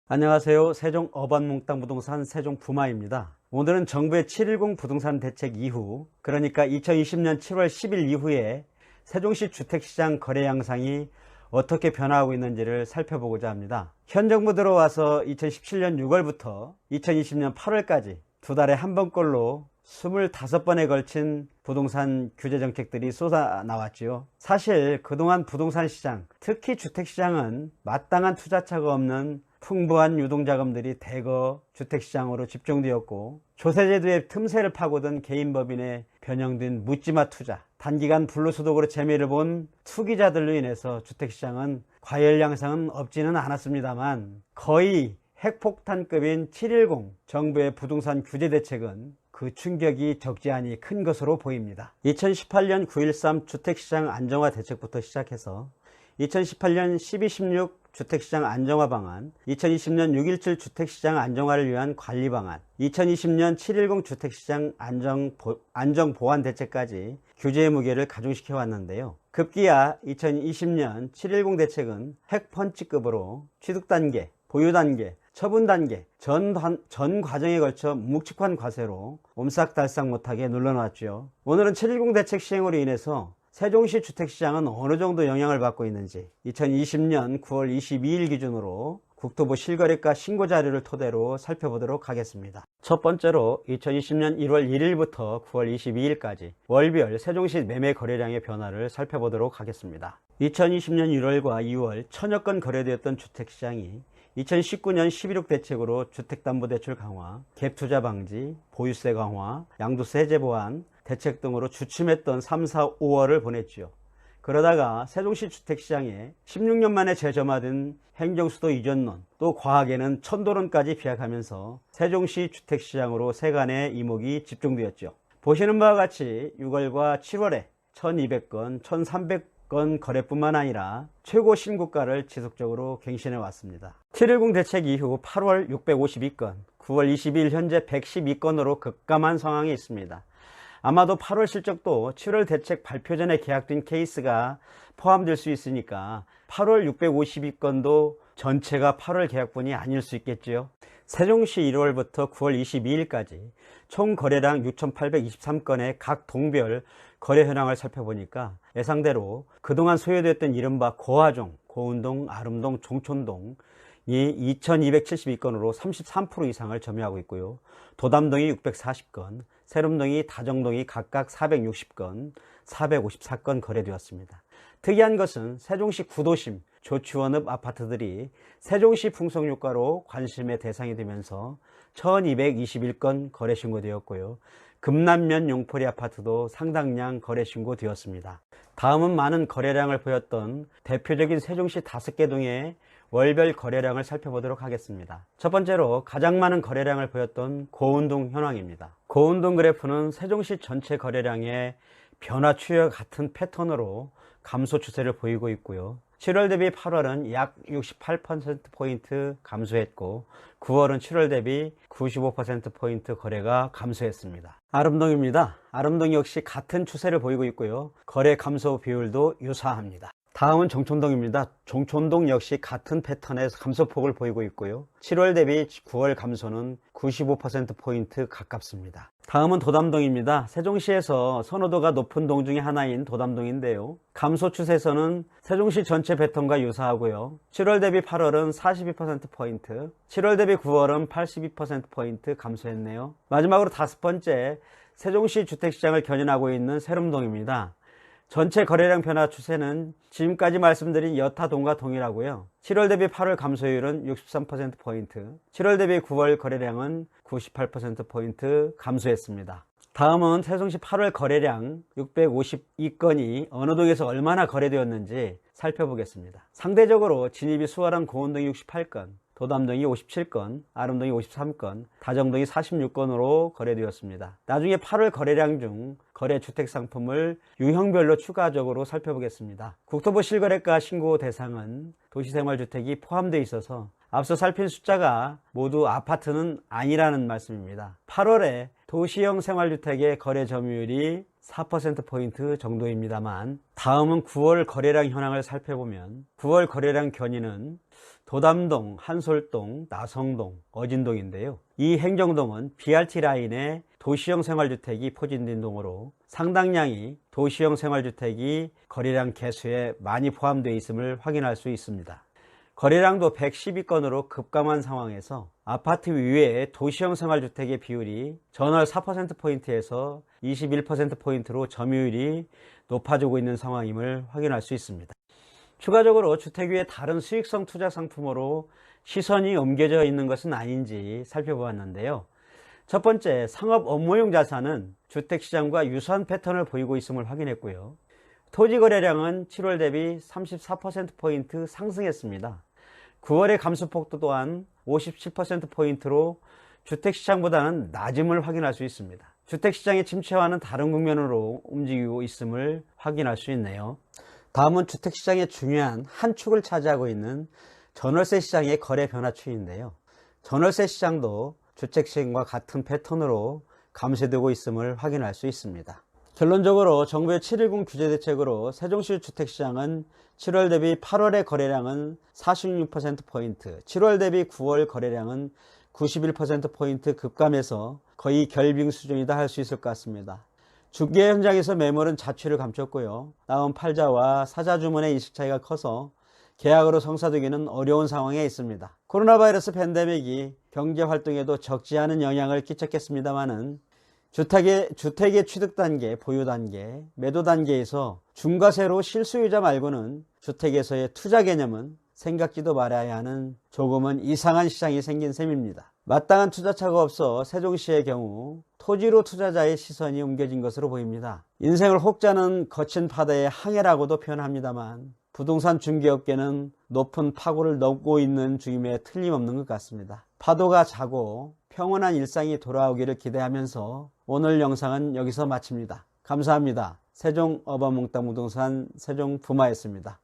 안녕하세요. 세종 어반몽땅 부동산 세종 부마입니다. 오늘은 정부의 7.10 부동산 대책 이후, 그러니까 2020년 7월 10일 이후에 세종시 주택시장 거래 양상이 어떻게 변화하고 있는지를 살펴보고자 합니다. 현 정부 들어와서 2017년 6월부터 2020년 8월까지 두 달에 한 번꼴로 25번에 걸친 부동산 규제 정책들이 쏟아나왔지요. 사실 그동안 부동산 시장, 특히 주택시장은 마땅한 투자처가 없는 풍부한 유동자금들이 대거 주택시장으로 집중되었고, 조세제도의 틈새를 파고든 개인법인에 변형된 묻지마 투자, 단기간 불로소득으로 재미를 본 투기자들로 인해서 주택시장은 과열 양상은 없지는 않았습니다만, 거의 핵폭탄급인 7.10 정부의 부동산 규제 대책은 그 충격이 적지 않이 큰 것으로 보입니다. 2018년 9.13 주택시장 안정화 대책부터 시작해서 2018년 12.16 주택시장 안정화 방안, 2020년 6.17 주택시장 안정화를 위한 관리 방안, 2020년 7.10 주택시장 안정 보완 대책까지 규제의 무게를 가중시켜 왔는데요. 급기야 2020년 7.10 대책은 핵펀치급으로 취득 단계, 보유 단계, 처분 단계, 전 과정에 걸쳐 묵직한 과세로 옴싹달싹 못하게 눌러놨죠. 오늘은 7.10 대책 시행으로 인해서 세종시 주택시장은 어느 정도 영향을 받고 있는지 2020년 9월 22일 기준으로 국토부 실거래가 신고 자료를 토대로 살펴보도록 하겠습니다. 첫 번째로 2020년 1월 1일부터 9월 22일까지 월별 세종시 매매 거래량의 변화를 살펴보도록 하겠습니다. 2020년 1월과 2월 천여 건 거래되었던 주택시장이 2019년 11.6 대책으로 주택담보대출 강화, 갭투자 방지, 보유세 강화, 양도세 해제 보완 대책 등으로 주춤했던 3, 4, 5월을 보냈지요. 그러다가 세종시 주택시장에 16년 만에 재점화된 행정수도 이전론, 또 과학에는 천도론까지 비약하면서 세종시 주택시장으로 세간의 이목이 집중되었죠. 보시는 바와 같이 6월과 7월에 1200건, 1300건 거래뿐만 아니라 최고 신고가를 지속적으로 갱신해 왔습니다. 7.10 대책 이후 8월 652건, 9월 22일 현재 112건으로 급감한 상황이 있습니다. 아마도 8월 실적도 7월 대책 발표 전에 계약된 케이스가 포함될 수 있으니까 8월 652건도 전체가 8월 계약분이 아닐 수 있겠지요. 세종시 1월부터 9월 22일까지 총 거래량 6,823건의 각 동별 거래 현황을 살펴보니까 예상대로 그동안 소요됐던 이른바 고화종, 고운동, 아름동, 종촌동 이 2272건으로 33% 이상을 점유하고 있고요. 도담동이 640건, 세름동이 다정동이 각각 460건, 454건 거래되었습니다. 특이한 것은 세종시 구도심, 조치원읍 아파트들이 세종시 풍속효과로 관심의 대상이 되면서 1221건 거래 신고되었고요. 금남면 용포리 아파트도 상당량 거래 신고되었습니다. 다음은 많은 거래량을 보였던 대표적인 세종시 5개 동의 월별 거래량을 살펴보도록 하겠습니다. 첫 번째로 가장 많은 거래량을 보였던 고운동 현황입니다. 고운동 그래프는 세종시 전체 거래량의 변화 추이와 같은 패턴으로 감소 추세를 보이고 있고요. 7월 대비 8월은 약 68%포인트 감소했고 9월은 7월 대비 95%포인트 거래가 감소했습니다. 아름동입니다. 아름동 역시 같은 추세를 보이고 있고요. 거래 감소 비율도 유사합니다. 다음은 종촌동입니다. 종촌동 역시 같은 패턴의 감소폭을 보이고 있고요. 7월 대비 9월 감소는 95%포인트 가깝습니다. 다음은 도담동입니다. 세종시에서 선호도가 높은 동 중에 하나인 도담동인데요. 감소 추세에서는 세종시 전체 패턴과 유사하고요. 7월 대비 8월은 42%포인트, 7월 대비 9월은 82%포인트 감소했네요. 마지막으로 5번째, 세종시 주택시장을 견인하고 있는 세름동입니다. 전체 거래량 변화 추세는 지금까지 말씀드린 여타 동과 동일하고요. 7월 대비 8월 감소율은 63%포인트, 7월 대비 9월 거래량은 98%포인트 감소했습니다. 다음은 세종시 8월 거래량 652건이 어느 동에서 얼마나 거래되었는지 살펴보겠습니다. 상대적으로 진입이 수월한 고운동이 68건, 도담동이 57건, 아름동이 53건, 다정동이 46건으로 거래되었습니다. 나중에 8월 거래량 중 거래 주택 상품을 유형별로 추가적으로 살펴보겠습니다. 국토부 실거래가 신고 대상은 도시생활주택이 포함되어 있어서 앞서 살핀 숫자가 모두 아파트는 아니라는 말씀입니다. 8월에 도시형 생활주택의 거래 점유율이 4%포인트 정도입니다만, 다음은 9월 거래량 현황을 살펴보면 9월 거래량 견인은 도담동, 한솔동, 나성동, 어진동인데요. 이 행정동은 BRT 라인에 도시형 생활주택이 포진된 동으로 상당량이 도시형 생활주택이 거래량 개수에 많이 포함되어 있음을 확인할 수 있습니다. 거래량도 112건으로 급감한 상황에서 아파트 위외의 도시형 생활주택의 비율이 전월 4%포인트에서 21%포인트로 점유율이 높아지고 있는 상황임을 확인할 수 있습니다. 추가적으로 주택 위에 다른 수익성 투자 상품으로 시선이 옮겨져 있는 것은 아닌지 살펴보았는데요. 첫 번째, 상업 업무용 자산은 주택시장과 유사한 패턴을 보이고 있음을 확인했고요. 토지 거래량은 7월 대비 34%포인트 상승했습니다. 9월의 감소폭도 또한 57%포인트로 주택시장보다는 낮음을 확인할 수 있습니다. 주택시장의 침체와는 다른 국면으로 움직이고 있음을 확인할 수 있네요. 다음은 주택시장의 중요한 한 축을 차지하고 있는 전월세 시장의 거래 변화 추이인데요. 전월세 시장도 주택시장과 같은 패턴으로 감소되고 있음을 확인할 수 있습니다. 결론적으로 정부의 7.10 규제대책으로 세종시 주택시장은 7월 대비 8월의 거래량은 46%포인트, 7월 대비 9월 거래량은 91%포인트 급감해서 거의 결빙 수준이다 할 수 있을 것 같습니다. 중개 현장에서 매물은 자취를 감췄고요. 다음 팔자와 사자 주문의 인식 차이가 커서 계약으로 성사되기는 어려운 상황에 있습니다. 코로나 바이러스 팬데믹이 경제 활동에도 적지 않은 영향을 끼쳤겠습니다만은 주택의 취득 단계, 보유 단계, 매도 단계에서 중과세로 실수요자 말고는 주택에서의 투자 개념은 생각지도 말아야 하는 조금은 이상한 시장이 생긴 셈입니다. 마땅한 투자처가 없어 세종시의 경우 토지로 투자자의 시선이 옮겨진 것으로 보입니다. 인생을 혹자는 거친 바다의 항해라고도 표현합니다만 부동산 중개업계는 높은 파고를 넘고 있는 중임에 틀림없는 것 같습니다. 파도가 자고 평온한 일상이 돌아오기를 기대하면서 오늘 영상은 여기서 마칩니다. 감사합니다. 세종 어반몽땅 부동산 세종부마였습니다.